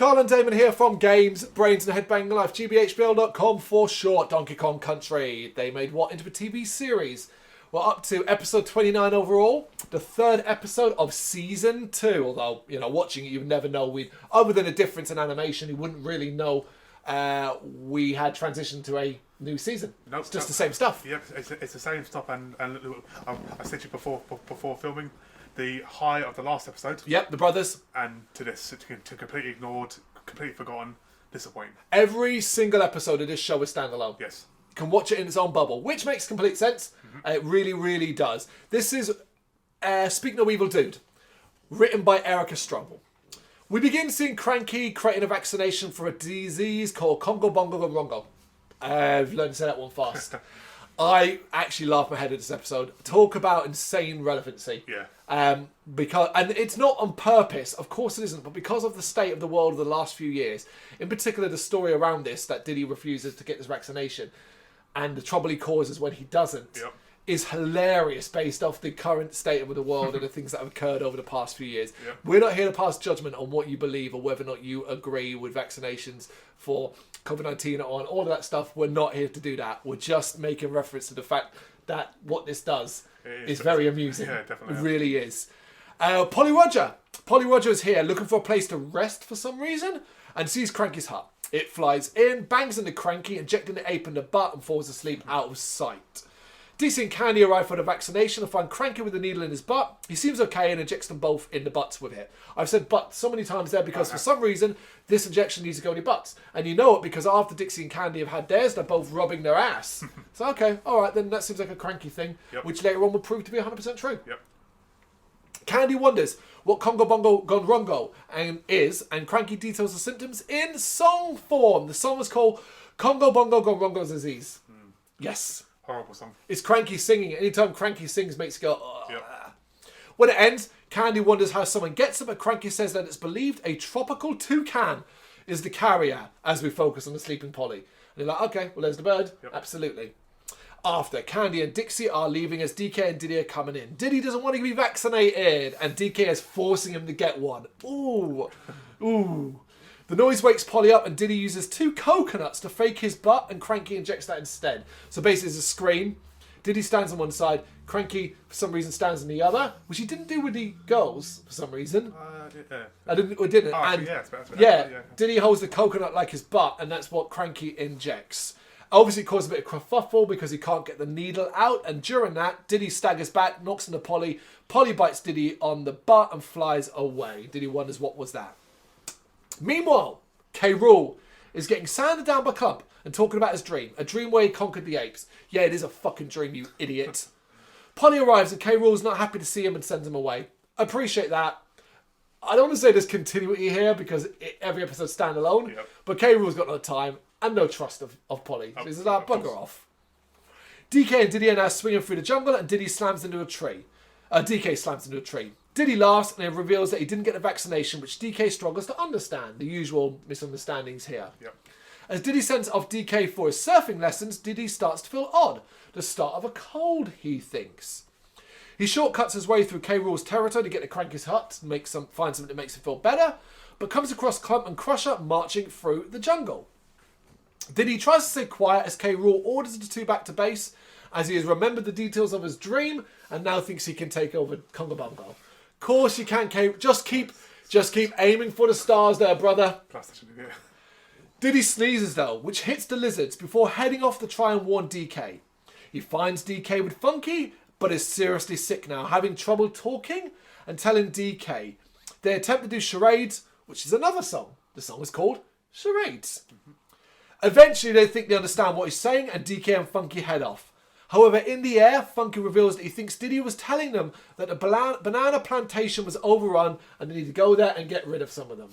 Carl and Damon here from Games, Brrraains A Head-Banging Life, gbhblofficial.com for short, Donkey Kong Country. They made what into a TV series? We're up to episode 29 overall, the third episode of season 2. Although, you know, watching it, you'd never know. Other than a difference in animation, you wouldn't really know we had transitioned to a new season. Nope, it's just the same stuff. Yep, it's the same stuff. And I said to you before filming, the high of the last episode. Yep, the brothers. And to this, to completely ignored, completely forgotten, disappointing. Every single episode of this show is standalone. Yes. You can watch it in its own bubble, which makes complete sense. Mm-hmm. It really, really does. This is Speak No Evil Dude, written by Erica Strobel. We begin seeing Cranky creating a vaccination for a disease called Congo Bongo Rongo. I've learned to say that one fast. I actually laughed my head at this episode. Talk about insane relevancy. Yeah. And it's not on purpose, of course it isn't, but because of the state of the world of the last few years, in particular the story around this, that Diddy refuses to get this vaccination, and the trouble he causes when he doesn't, Yep. is hilarious based off the current state of the world and the things that have occurred over the past few years. Yep. We're not here to pass judgment on what you believe or whether or not you agree with vaccinations for COVID-19 or all of that stuff. We're not here to do that. We're just making reference to the fact that what this does is very amusing. Yeah, definitely. It really is. Polly Roger is here looking for a place to rest for some reason and sees Cranky's hut. It flies in, bangs into Cranky, injecting the ape in the butt and falls asleep out of sight. DC and Candy arrive for the vaccination and find Cranky with a needle in his butt. He seems okay and injects them both in the butts with it. I've said butt so many times there because for some reason this injection needs to go in your butts. And you know it because after Dixie and Candy have had theirs, they're both rubbing their ass. So okay, alright, then that seems like a Cranky thing, which later on will prove to be 100% true. Yep. Candy wonders what Congo Bongo Gone Rongo and Cranky details the symptoms in song form. The song is called Congo Bongo Gone Rongo's Disease. Yes. Horrible song. It's Cranky singing. Anytime Cranky sings makes you go, oh. Yep. When it ends, Candy wonders how someone gets it, but Cranky says that it's believed a tropical toucan is the carrier as we focus on the sleeping Polly. And you're like, okay, well, there's the bird. Yep. Absolutely. After, Candy and Dixie are leaving as DK and Diddy are coming in. Diddy doesn't want to be vaccinated, and DK is forcing him to get one. Ooh. Ooh. The noise wakes Polly up, and Diddy uses 2 coconuts to fake his butt, and Cranky injects that instead. So basically, it's a screen. Diddy stands on one side, Cranky, for some reason, stands on the other, which he didn't do with the girls, for some reason. Yeah. I didn't. Oh, and yeah, it's yeah, Diddy holds the coconut like his butt, and that's what Cranky injects. Obviously, it causes a bit of kerfuffle because he can't get the needle out, and during that, Diddy staggers back, knocks into Polly. Polly bites Diddy on the butt and flies away. Diddy wonders what was that. Meanwhile, K. Rool is getting sanded down by Clump and talking about his dream. A dream where he conquered the apes. Yeah, it is a fucking dream, you idiot. Polly arrives and K. Rool's not happy to see him and sends him away. I appreciate that. I don't want to say there's continuity here because every episode's standalone, but K. Rool's got no time and no trust of Polly. So he's like, bugger off. DK and Diddy are now swinging through the jungle and Diddy slams into a tree. DK slams into a tree. Diddy laughs and it reveals that he didn't get the vaccination, which DK struggles to understand. The usual misunderstandings here. Yep. As Diddy sends off DK for his surfing lessons, Diddy starts to feel odd. The start of a cold, he thinks. He shortcuts his way through K. Rool's territory to get to Cranky's hut and find something that makes him feel better, but comes across Clump and Crusher marching through the jungle. Diddy tries to stay quiet as K. Rool orders the 2 back to base, as he has remembered the details of his dream and now thinks he can take over Congo Bongo. Of course you can, K. Just keep aiming for the stars there, brother. Diddy sneezes though, which hits the lizards before heading off to try and warn DK. He finds DK with Funky, but is seriously sick now, having trouble talking and telling DK. They attempt to do charades, which is another song. The song is called Charades. Eventually they think they understand what he's saying and DK and Funky head off. However, in the air, Funky reveals that he thinks Diddy was telling them that the banana plantation was overrun and they need to go there and get rid of some of them.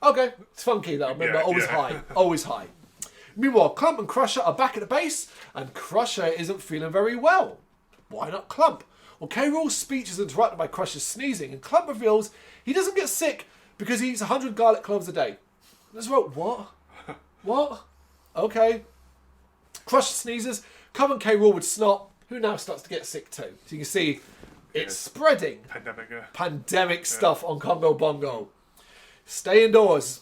Okay, it's Funky though, remember, always high, always high. Meanwhile, Clump and Crusher are back at the base and Crusher isn't feeling very well. Why not Clump? Well, K. Rool's speech is interrupted by Crusher's sneezing and Clump reveals he doesn't get sick because he eats 100 garlic cloves a day. That's right, what? What? Okay. Crusher sneezes, Clump and K. Rool with snot, who now starts to get sick too. So you can see it's spreading. Pandemic stuff on Congo Bongo. Stay indoors.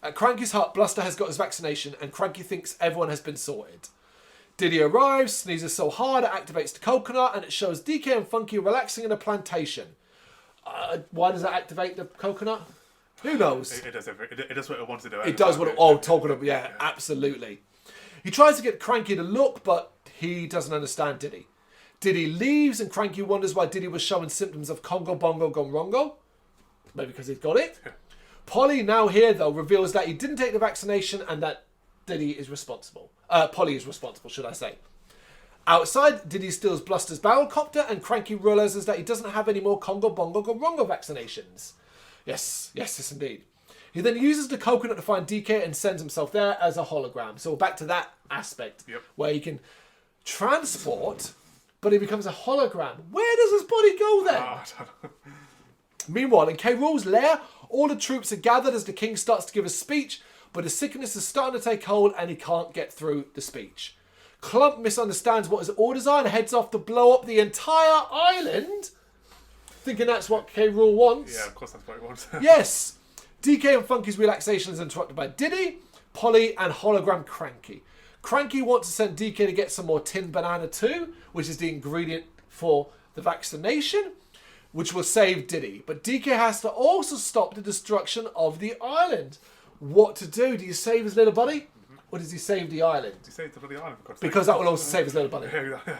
At Cranky's hut, Bluster has got his vaccination and Cranky thinks everyone has been sorted. Diddy arrives, sneezes so hard it activates the coconut and it shows DK and Funky relaxing in a plantation. Why does that activate the coconut? Who knows? It does what it wants to do. It does what it... Oh, talking about... Yeah, absolutely. He tries to get Cranky to look, but he doesn't understand Diddy. Diddy leaves and Cranky wonders why Diddy was showing symptoms of Congo Bongo Gone Rongo. Maybe because he's got it. Polly, now here though, reveals that he didn't take the vaccination and that Diddy is responsible. Polly is responsible, should I say. Outside, Diddy steals Bluster's barrel copter and Cranky realises that he doesn't have any more Congo Bongo Gone Rongo vaccinations. Yes, indeed. He then uses the coconut to find DK and sends himself there as a hologram. So back to that aspect where he can transport, but he becomes a hologram. Where does his body go then? I don't know. Meanwhile, in K. Rool's lair, all the troops are gathered as the king starts to give a speech, but his sickness is starting to take hold and he can't get through the speech. Clump misunderstands what his orders are and heads off to blow up the entire island, thinking that's what K. Rool wants. Yeah, of course that's what he wants. Yes. DK and Funky's relaxation is interrupted by Diddy, Polly, and hologram Cranky. Cranky wants to send DK to get some more tin banana too, which is the ingredient for the vaccination, which will save Diddy. But DK has to also stop the destruction of the island. What to do? Do you save his little buddy? Or does he save the island? You say to the island because that will also save his little buddy.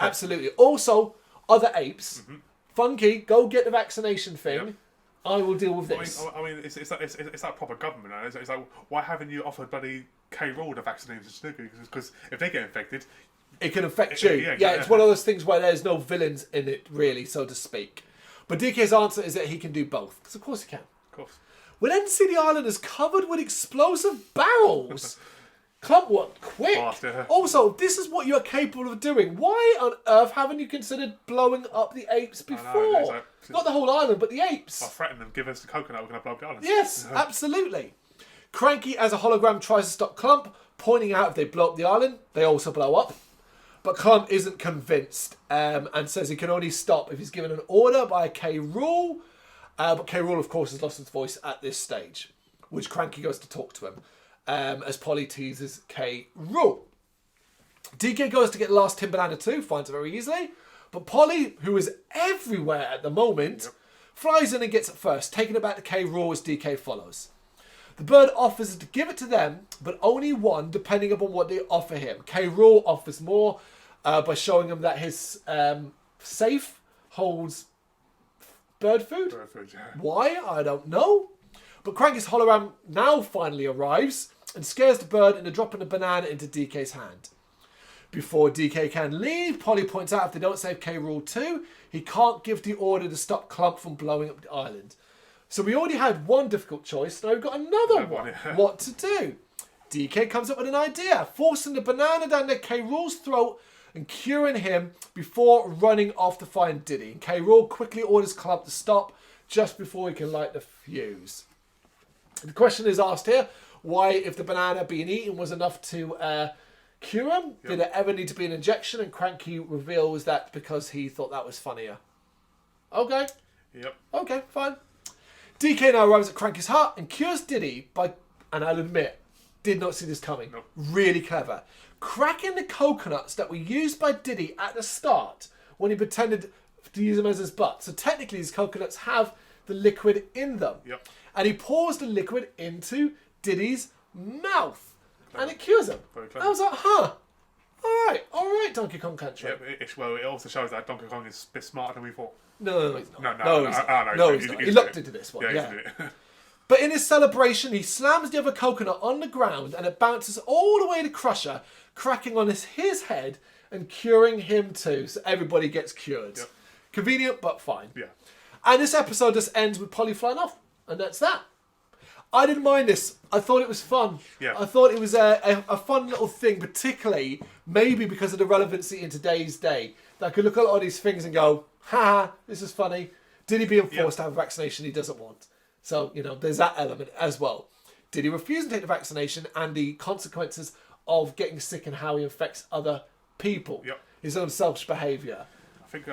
Absolutely. Also, other apes. Funky, go get the vaccination thing. Yep. I will deal with this. I mean, it's that proper government. Right? It's like, why haven't you offered bloody K. Rool the vaccination? Because if they get infected, it can affect you. Yeah, it's one of those things where there's no villains in it, really, so to speak. But DK's answer is that he can do both. Because of course he can. Of course. We then see the island is covered with explosive barrels. Clump worked quick. Also, this is what you're capable of doing. Why on earth haven't you considered blowing up the apes before? Not the whole island, but the apes. I'll threaten them, give us the coconut, we're going to blow up the island. Yes, absolutely. Cranky, as a hologram, tries to stop Clump, pointing out if they blow up the island, they also blow up. But Clump isn't convinced and says he can only stop if he's given an order by K. Rool. But K. Rool, of course, has lost his voice at this stage, which Cranky goes to talk to him as Polly teases K. Rool. DK goes to get the last tin banana too, finds it very easily. But Polly, who is everywhere at the moment, flies in and gets it first, taking it back to K. Rool as DK follows. The bird offers to give it to them, but only one, depending upon what they offer him. K. Rool offers more by showing him that his safe holds bird food. Bird food, yeah. Why? I don't know. But Cranky's hologram now finally arrives and scares the bird into dropping a banana into DK's hand. Before DK can leave, Polly points out if they don't save K. Rool too, he can't give the order to stop Clump from blowing up the island. So we already had one difficult choice, now we've got another one. What to do? DK comes up with an idea, forcing the banana down K. Rool's throat and curing him before running off to find Diddy. And K. Rool quickly orders Clump to stop just before he can light the fuse. The question is asked here, why, if the banana being eaten was enough to cure him, did it ever need to be an injection? And Cranky reveals that because he thought that was funnier. Okay. Yep. Okay, fine. DK now arrives at Cranky's hut and cures Diddy by, and I'll admit, did not see this coming. Nope. Really clever. Cracking the coconuts that were used by Diddy at the start when he pretended to use them as his butt. So technically these coconuts have the liquid in them. Yep. And he pours the liquid into Diddy's mouth. And it cures him. I was like, huh. All right, Donkey Kong Country. Yep, well, it also shows that Donkey Kong is a bit smarter than we thought. No, he's not. No, he's not. He looked into this one, yeah. But in his celebration, he slams the other coconut on the ground and it bounces all the way to Crusher, cracking on his head and curing him too. So everybody gets cured. Yep. Convenient, but fine. Yeah. And this episode just ends with Polly flying off. And that's that. I didn't mind this. I thought it was fun. Yeah. I thought it was a fun little thing, particularly maybe because of the relevancy in today's day. That I could look at all these things and go, ha, this is funny. Did he being forced to have a vaccination he doesn't want? So, there's that element as well. Did he refuse to take the vaccination and the consequences of getting sick and how he affects other people? Yep. His own selfish behaviour. I think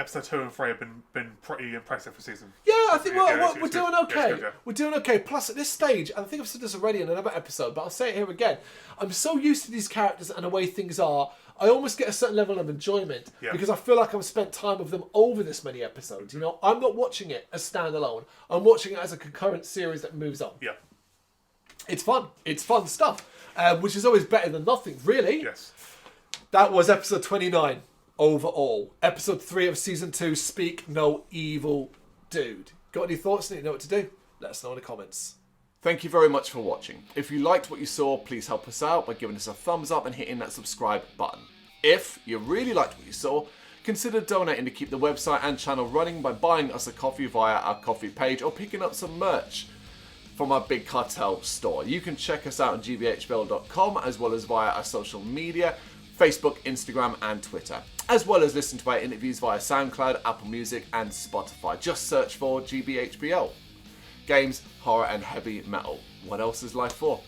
episode 2 and 3 have been pretty impressive for season. Yeah, I think we're it's doing good. okay. Yeah, it's good, yeah. We're doing okay. Plus, at this stage, I think I've said this already in another episode, but I'll say it here again. I'm so used to these characters and the way things are, I almost get a certain level of enjoyment because I feel like I've spent time with them over this many episodes. You know, I'm not watching it as standalone. I'm watching it as a concurrent series that moves on. Yeah. It's fun. It's fun stuff, which is always better than nothing, really. Yes. That was episode 29 overall. Episode 3 of season 2, Speak No Evil Dude. Got any thoughts? You know what to do? Let us know in the comments. Thank you very much for watching. If you liked what you saw, please help us out by giving us a thumbs up and hitting that subscribe button. If you really liked what you saw, consider donating to keep the website and channel running by buying us a coffee via our coffee page or picking up some merch from our Big Cartel store. You can check us out on gbhbl.com as well as via our social media, Facebook, Instagram and Twitter, as well as listen to our interviews via SoundCloud, Apple Music and Spotify. Just search for GBHBL. Games, horror and heavy metal. What else is life for?